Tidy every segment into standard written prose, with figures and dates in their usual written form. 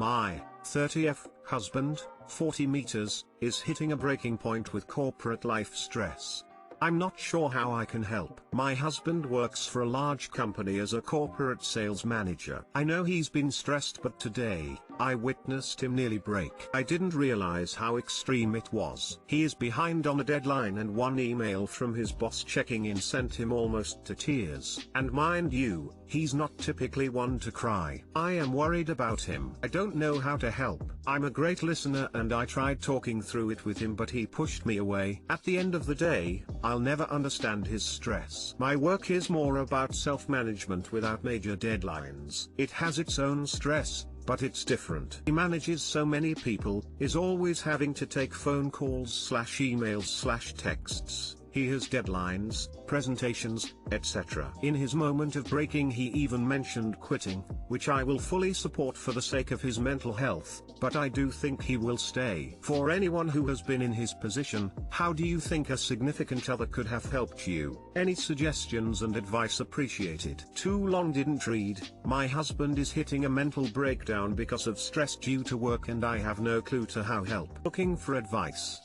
My 30th husband, 40 meters, is hitting a breaking point with corporate life stress. I'm not sure how I can help. My husband works for a large company as a corporate sales manager. I know he's been stressed, but today, I witnessed him nearly break. I didn't realize how extreme it was. He is behind on a deadline, and one email from his boss checking in sent him almost to tears. And mind you, he's not typically one to cry. I am worried about him. I don't know how to help. I'm a great listener and I tried talking through it with him, but he pushed me away. At the end of the day, I'll never understand his stress. My work is more about self-management without major deadlines. It has its own stress, but it's different. He manages so many people, is always having to take phone calls/emails/texts. He has deadlines, presentations, etc. In his moment of breaking, he even mentioned quitting, which I will fully support for the sake of his mental health, but I do think he will stay. For anyone who has been in his position, how do you think a significant other could have helped you? Any suggestions and advice appreciated. Too long didn't read. My husband is hitting a mental breakdown because of stress due to work and I have no clue to how help. Looking for advice.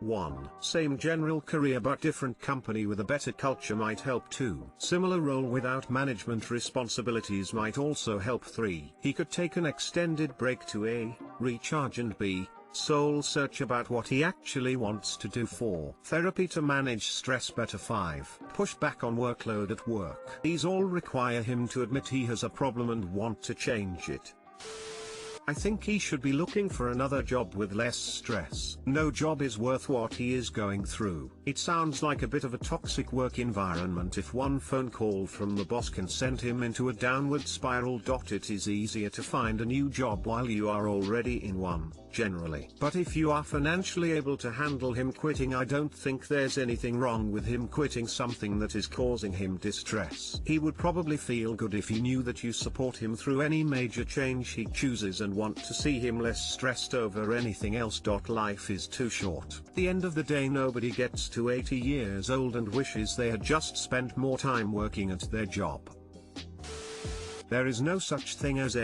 1. Same general career but different company with a better culture might help. 2. Similar role without management responsibilities might also help. 3. He could take an extended break to A. Recharge, and B. Soul search about what he actually wants to do. 4. Therapy to manage stress better. 5. Push back on workload at work. These all require him to admit he has a problem and want to change it. I think he should be looking for another job with less stress. No job is worth what he is going through. It sounds like a bit of a toxic work environment. If one phone call from the boss can send him into a downward spiral. It is easier to find a new job while you are already in one, generally. But if you are financially able to handle him quitting, I don't think there's anything wrong with him quitting something that is causing him distress. He would probably feel good if he knew that you support him through any major change he chooses and want to see him less stressed over anything else. Life is too short. At the end of the day, nobody gets to 80 years old and wishes they had just spent more time working at their job. There is no such thing as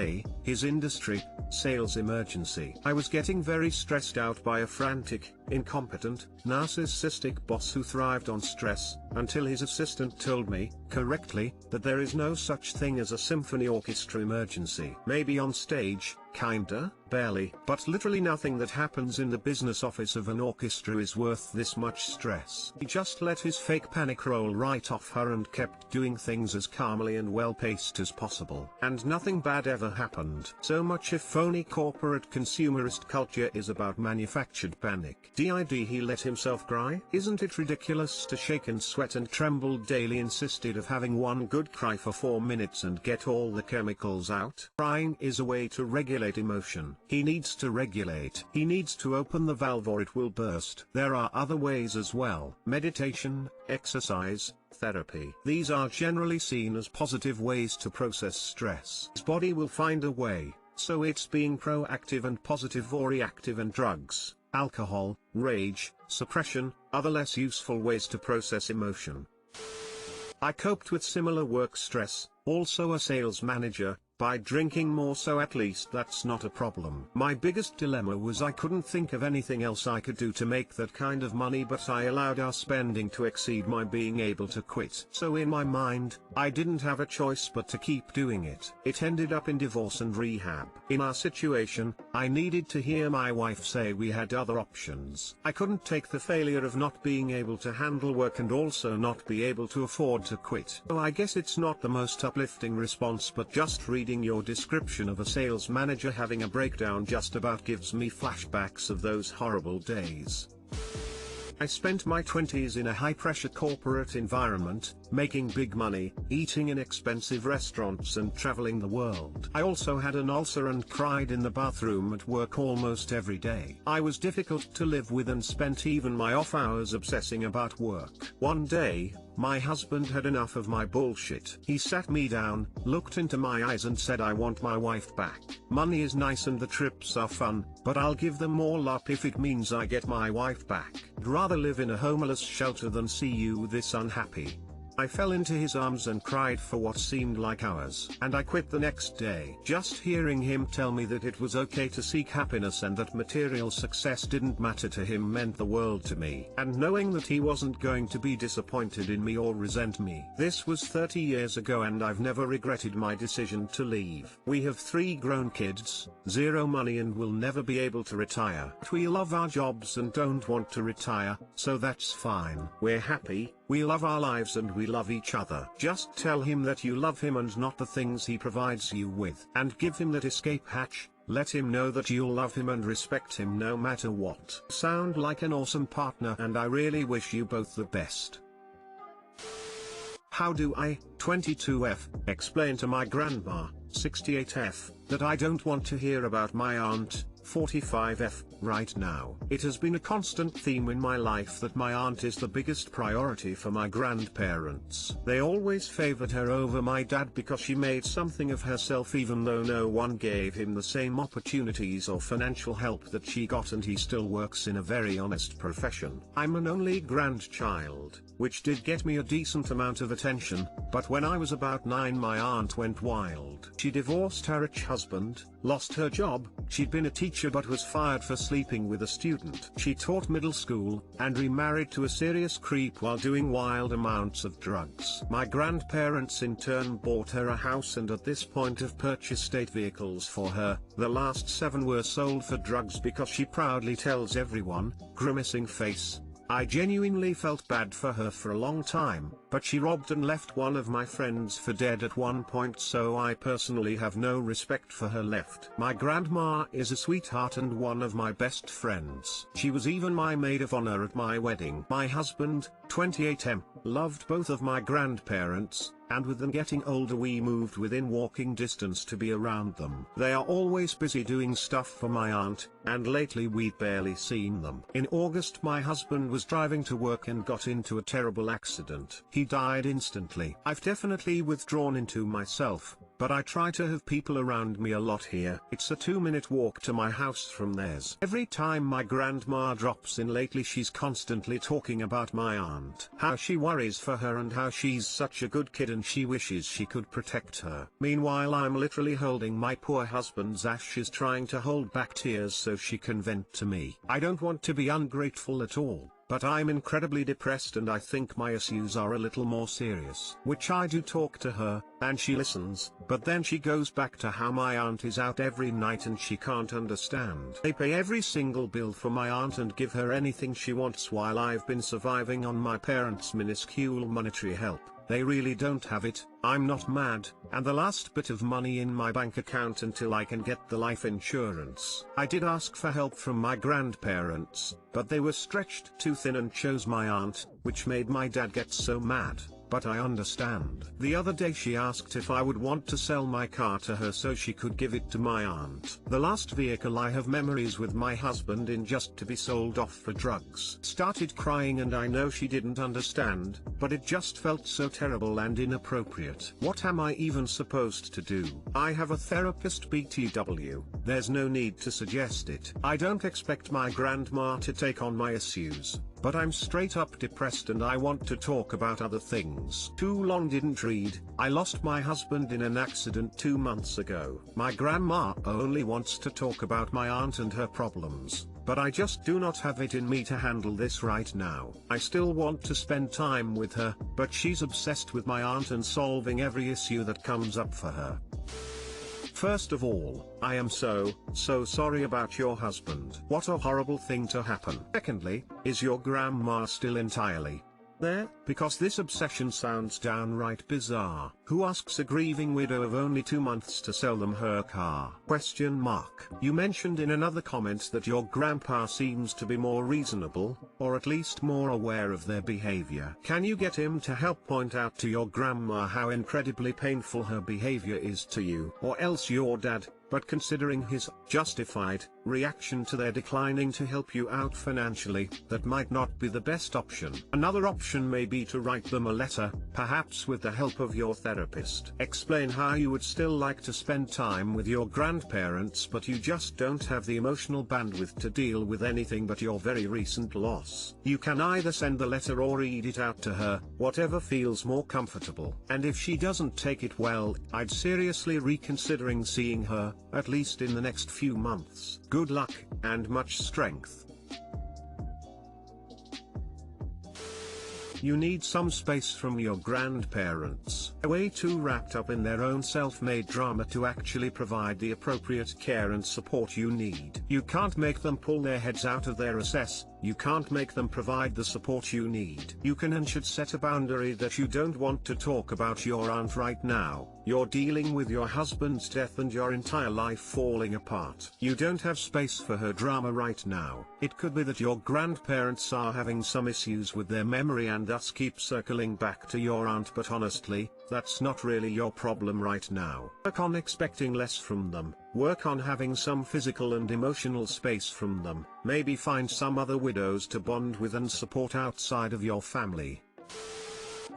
his industry, sales emergency. I was getting very stressed out by a frantic, incompetent, narcissistic boss who thrived on stress, until his assistant told me, correctly, that there is no such thing as a symphony orchestra emergency. Maybe on stage, kinda, barely, but literally nothing that happens in the business office of an orchestra is worth this much stress. He just let his fake panic roll right off her and kept doing things as calmly and well-paced as possible. And nothing bad ever happened. So much if phony corporate consumerist culture is about manufactured panic. Did he let himself cry? Isn't it ridiculous to shake and sweat and tremble daily instead of having one good cry for 4 minutes and get all the chemicals out? Crying is a way to regulate emotion. He needs to regulate. He needs to open the valve or it will burst. There are other ways as well. Meditation, exercise, therapy. These are generally seen as positive ways to process stress. His body will find a way, so it's being proactive and positive or reactive, and drugs, alcohol, rage, suppression, other less useful ways to process emotion. I coped with similar work stress, also a sales manager, by drinking more, so at least that's not a problem. My biggest dilemma was I couldn't think of anything else I could do to make that kind of money, but I allowed our spending to exceed my being able to quit. So in my mind, I didn't have a choice but to keep doing it. It ended up in divorce and rehab. In our situation, I needed to hear my wife say we had other options. I couldn't take the failure of not being able to handle work and also not be able to afford to quit. So I guess it's not the most uplifting response, but just reading your description of a sales manager having a breakdown just about gives me flashbacks of those horrible days. I spent my 20s in a high-pressure corporate environment, making big money, eating in expensive restaurants and traveling the world. I also had an ulcer and cried in the bathroom at work almost every day. I was difficult to live with and spent even my off hours obsessing about work. One day, my husband had enough of my bullshit. He sat me down, looked into my eyes and said, "I want my wife back. Money is nice and the trips are fun, but I'll give them all up if it means I get my wife back. I'd rather live in a homeless shelter than see you this unhappy." I fell into his arms and cried for what seemed like hours, and I quit the next day. Just hearing him tell me that it was okay to seek happiness and that material success didn't matter to him meant the world to me. And knowing that he wasn't going to be disappointed in me or resent me. This was 30 years ago and I've never regretted my decision to leave. We have 3 grown kids, 0 money and will never be able to retire. We love our jobs and don't want to retire, so that's fine. We're happy, we love our lives and we love each other. Just tell him that you love him and not the things he provides you with. And give him that escape hatch. Let him know that you'll love him and respect him no matter what. Sound like an awesome partner and I really wish you both the best. How do I, 22F, explain to my grandma, 68F, that I don't want to hear about my aunt, 45F, right now? It has been a constant theme in my life that my aunt is the biggest priority for my grandparents. They always favored her over my dad because she made something of herself even though no one gave him the same opportunities or financial help that she got, and he still works in a very honest profession. I'm an only grandchild, which did get me a decent amount of attention, but when I was about 9 my aunt went wild. She divorced her rich husband, lost her job, she'd been a teacher but was fired for sleeping with a student. She taught middle school, and remarried to a serious creep while doing wild amounts of drugs. My grandparents in turn bought her a house and at this point have purchased 8 vehicles for her. The last 7 were sold for drugs because she proudly tells everyone, grimacing face. I genuinely felt bad for her for a long time, but she robbed and left one of my friends for dead at one point, so I personally have no respect for her left. My grandma is a sweetheart and one of my best friends. She was even my maid of honor at my wedding. My husband, 28M, loved both of my grandparents, and with them getting older we moved within walking distance to be around them. They are always busy doing stuff for my aunt, and lately we'd barely seen them. In August my husband was driving to work and got into a terrible accident. He died instantly. I've definitely withdrawn into myself, but I try to have people around me a lot here. It's a 2-minute walk to my house from theirs. Every time my grandma drops in lately she's constantly talking about my aunt. How she worries for her and how she's such a good kid and she wishes she could protect her. Meanwhile I'm literally holding my poor husband's ashes trying to hold back tears so she can vent to me. I don't want to be ungrateful at all, but I'm incredibly depressed and I think my issues are a little more serious. Which I do talk to her, and she listens, but then she goes back to how my aunt is out every night and she can't understand. They pay every single bill for my aunt and give her anything she wants while I've been surviving on my parents' minuscule monetary help. They really don't have it. I'm not mad, and the last bit of money in my bank account until I can get the life insurance. I did ask for help from my grandparents, but they were stretched too thin and chose my aunt, which made my dad get so mad. But I understand. The other day she asked if I would want to sell my car to her so she could give it to my aunt. The last vehicle I have memories with my husband in just to be sold off for drugs. Started crying and I know she didn't understand, but it just felt so terrible and inappropriate. What am I even supposed to do? I have a therapist BTW, there's no need to suggest it. I don't expect my grandma to take on my issues, but I'm straight up depressed and I want to talk about other things. Too long didn't read. I lost my husband in an accident 2 months ago. My grandma only wants to talk about my aunt and her problems, but I just do not have it in me to handle this right now. I still want to spend time with her, but she's obsessed with my aunt and solving every issue that comes up for her. First of all, I am so sorry about your husband. What a horrible thing to happen. Secondly, is your grandma still entirely there? Because this obsession sounds downright bizarre. Who asks a grieving widow of only 2 months to sell them her car? Question mark. You mentioned in another comment that your grandpa seems to be more reasonable, or at least more aware of their behavior. Can you get him to help point out to your grandma how incredibly painful her behavior is to you? Or else your dad, but considering his justified reaction to their declining to help you out financially, that might not be the best option. Another option may be to write them a letter, perhaps with the help of your therapist. Explain how you would still like to spend time with your grandparents, but you just don't have the emotional bandwidth to deal with anything but your very recent loss. You can either send the letter or read it out to her, whatever feels more comfortable. And if she doesn't take it well, I'd seriously reconsidering seeing her, at least in the next few months. Good luck, and much strength. You need some space from your grandparents. Way too wrapped up in their own self-made drama to actually provide the appropriate care and support you need. You can't make them pull their heads out of their assess. You can't make them provide the support you need. You can and should set a boundary that you don't want to talk about your aunt right now. You're dealing with your husband's death and your entire life falling apart. You don't have space for her drama right now. It could be that your grandparents are having some issues with their memory and thus keep circling back to your aunt, but honestly, that's not really your problem right now. Work on expecting less from them. Work on having some physical and emotional space from them. Maybe find some other widows to bond with and support outside of your family.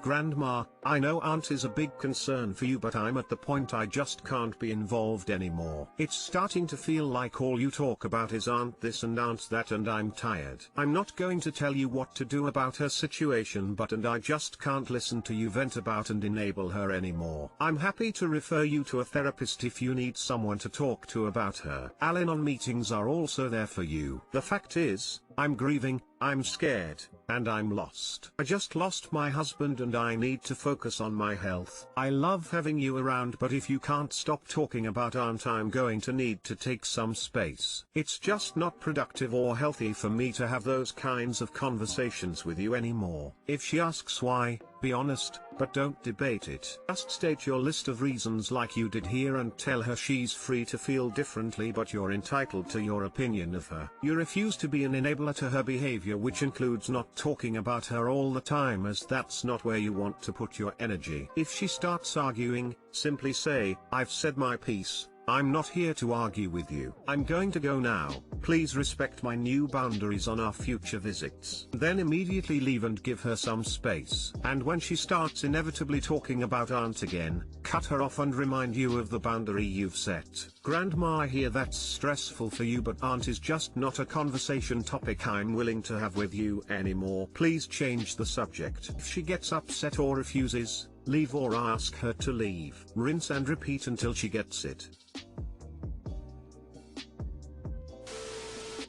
Grandma, I know aunt is a big concern for you, but I'm at the point I just can't be involved anymore. It's starting to feel like all you talk about is aunt this and aunt that, and I'm tired. I'm not going to tell you what to do about her situation, but I just can't listen to you vent about and enable her anymore. I'm happy to refer you to a therapist if you need someone to talk to about her. Al-Anon meetings are also there for you. The fact is, I'm grieving, I'm scared, and I'm lost. I just lost my husband and I need to focus on my health. I love having you around, but if you can't stop talking about aunt, I'm going to need to take some space. It's just not productive or healthy for me to have those kinds of conversations with you anymore. If she asks why, be honest, but don't debate it. Just state your list of reasons like you did here and tell her she's free to feel differently, but you're entitled to your opinion of her. You refuse to be an enabler to her behavior, which includes not talking about her all the time, as that's not where you want to put your energy. If she starts arguing, simply say, I've said my piece. I'm not here to argue with you. I'm going to go now. Please respect my new boundaries on our future visits. Then immediately leave and give her some space. And when she starts inevitably talking about aunt again, cut her off and remind you of the boundary you've set. Grandma, I hear that's stressful for you, but aunt is just not a conversation topic I'm willing to have with you anymore. Please change the subject. If she gets upset or refuses, leave or ask her to leave. Rinse and repeat until she gets it.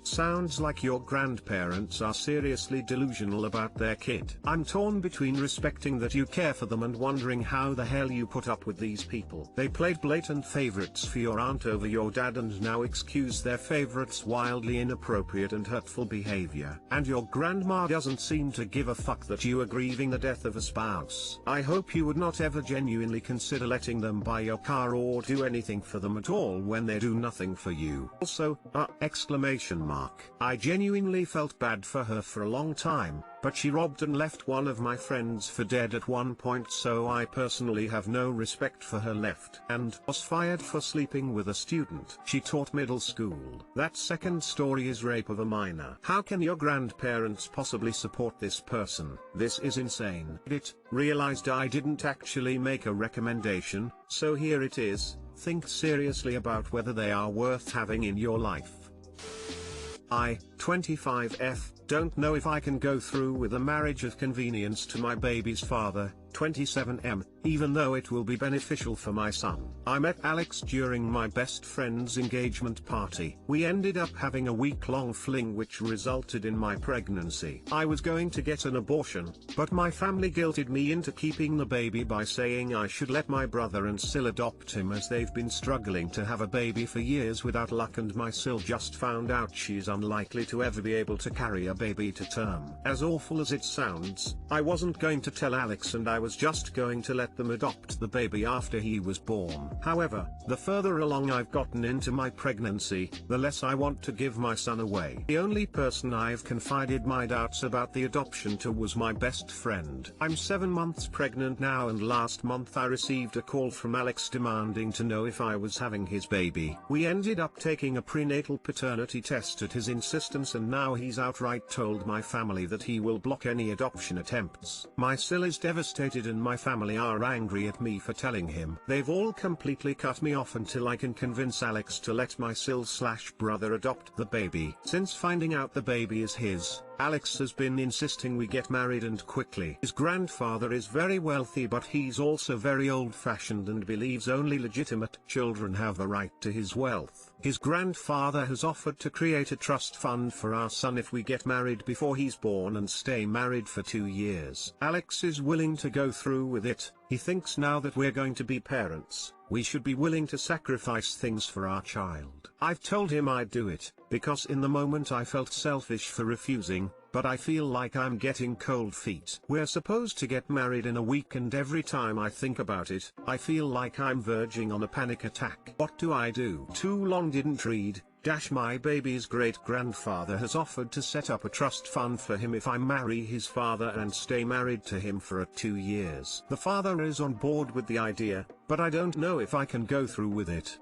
Sounds like your grandparents are seriously delusional about their kid. I'm torn between respecting that you care for them and wondering how the hell you put up with these people. They played blatant favorites for your aunt over your dad and now excuse their favorites' wildly inappropriate and hurtful behavior. And your grandma doesn't seem to give a fuck that you are grieving the death of a spouse. I hope you would not ever genuinely consider letting them buy your car or do anything for them at all when they do nothing for you. Also, exclamation mark. I genuinely felt bad for her for a long time, but she robbed and left one of my friends for dead at one point, so I personally have no respect for her left. And was fired for sleeping with a student she taught middle school. That second story is rape of a minor. How can your grandparents possibly support this person? This is insane. It realized I didn't actually make a recommendation, so here it is. Think seriously about whether they are worth having in your life. I, 25F, don't know if I can go through with a marriage of convenience to my baby's father, 27M, even though it will be beneficial for my son. I met Alex during my best friend's engagement party. We ended up having a week-long fling which resulted in my pregnancy. I was going to get an abortion, but my family guilted me into keeping the baby by saying I should let my brother and Sil adopt him, as they've been struggling to have a baby for years without luck, and my Sil just found out she's unlikely to ever be able to carry a baby to term. As awful as it sounds, I wasn't going to tell Alex and I was just going to let them adopt the baby after he was born. However, the further along I've gotten into my pregnancy, the less I want to give my son away. The only person I've confided my doubts about the adoption to was my best friend. I'm 7 months pregnant now, and last month I received a call from Alex demanding to know if I was having his baby. We ended up taking a prenatal paternity test at his insistence, and now he's outright told my family that he will block any adoption attempts. My Sil is devastated and my family are angry at me for telling him. They've all completely cut me off until I can convince Alex to let my Sil/brother adopt the baby. Since finding out the baby is his, Alex has been insisting we get married and quickly. His grandfather is very wealthy, but he's also very old-fashioned and believes only legitimate children have the right to his wealth. His grandfather has offered to create a trust fund for our son if we get married before he's born and stay married for 2 years. Alex is willing to go through with it. He thinks now that we're going to be parents, we should be willing to sacrifice things for our child. I've told him I'd do it, because in the moment I felt selfish for refusing, but I feel like I'm getting cold feet. We're supposed to get married in a week, and every time I think about it, I feel like I'm verging on a panic attack. What do I do? Too long didn't read. My baby's great-grandfather has offered to set up a trust fund for him if I marry his father and stay married to him for 2 years. The father is on board with the idea, but I don't know if I can go through with it.